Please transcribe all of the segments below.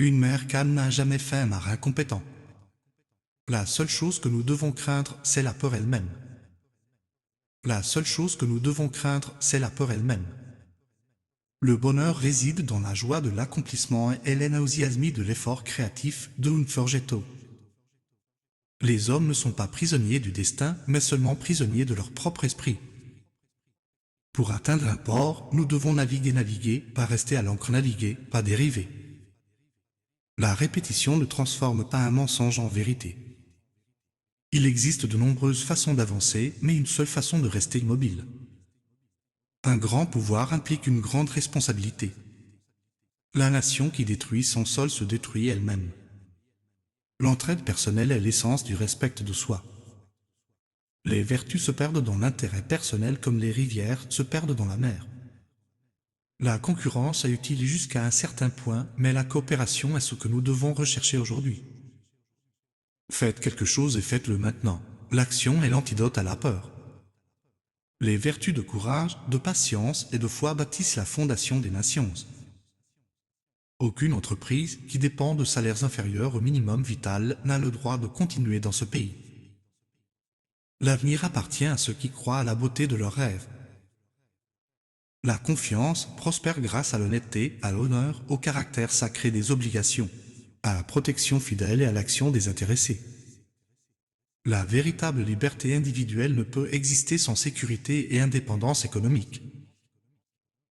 Une mer calme n'a jamais fait un marin compétent. La seule chose que nous devons craindre, c'est la peur elle-même. La seule chose que nous devons craindre, c'est la peur elle-même. Le bonheur réside dans la joie de l'accomplissement et l'enthousiasme de l'effort créatif de un forgetto. Les hommes ne sont pas prisonniers du destin, mais seulement prisonniers de leur propre esprit. Pour atteindre un port, nous devons naviguer, pas rester à l'ancre naviguer, pas dériver. La répétition ne transforme pas un mensonge en vérité. Il existe de nombreuses façons d'avancer, mais une seule façon de rester immobile. Un grand pouvoir implique une grande responsabilité. La nation qui détruit son sol se détruit elle-même. L'entraide personnelle est l'essence du respect de soi. Les vertus se perdent dans l'intérêt personnel comme les rivières se perdent dans la mer. La concurrence est utile jusqu'à un certain point, mais la coopération est ce que nous devons rechercher aujourd'hui. Faites quelque chose et faites-le maintenant. L'action est l'antidote à la peur. Les vertus de courage, de patience et de foi bâtissent la fondation des nations. Aucune entreprise qui dépend de salaires inférieurs au minimum vital n'a le droit de continuer dans ce pays. L'avenir appartient à ceux qui croient à la beauté de leurs rêves. La confiance prospère grâce à l'honnêteté, à l'honneur, au caractère sacré des obligations, à la protection fidèle et à l'action désintéressée. La véritable liberté individuelle ne peut exister sans sécurité et indépendance économique.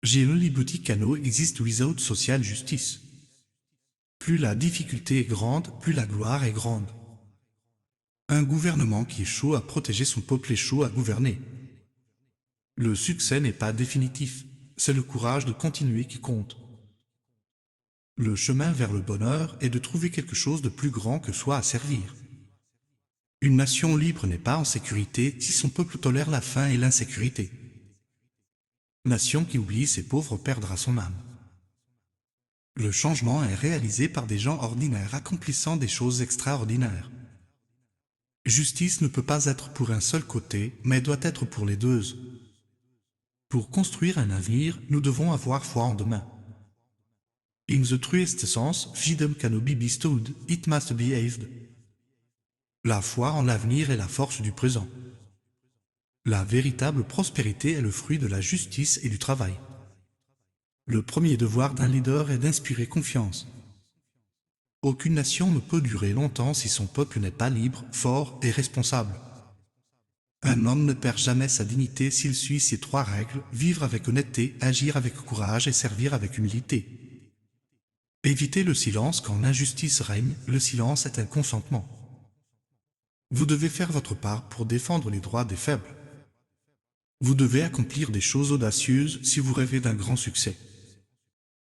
Gilles Libuticano existe without social justice. Plus la difficulté est grande, plus la gloire est grande. Un gouvernement qui échoue à protéger son peuple échoue à gouverner. Le succès n'est pas définitif, c'est le courage de continuer qui compte. Le chemin vers le bonheur est de trouver quelque chose de plus grand que soi à servir. Une nation libre n'est pas en sécurité si son peuple tolère la faim et l'insécurité. Nation qui oublie ses pauvres perdra son âme. Le changement est réalisé par des gens ordinaires accomplissant des choses extraordinaires. Justice ne peut pas être pour un seul côté, mais doit être pour les deux. Pour construire un avenir, nous devons avoir foi en demain. In the truest sense, freedom can be bestowed, it must be haved. La foi en l'avenir est la force du présent. La véritable prospérité est le fruit de la justice et du travail. Le premier devoir d'un leader est d'inspirer confiance. Aucune nation ne peut durer longtemps si son peuple n'est pas libre, fort et responsable. Un homme ne perd jamais sa dignité s'il suit ces trois règles: vivre avec honnêteté, agir avec courage et servir avec humilité. Évitez le silence quand l'injustice règne, le silence est un consentement. Vous devez faire votre part pour défendre les droits des faibles. Vous devez accomplir des choses audacieuses si vous rêvez d'un grand succès.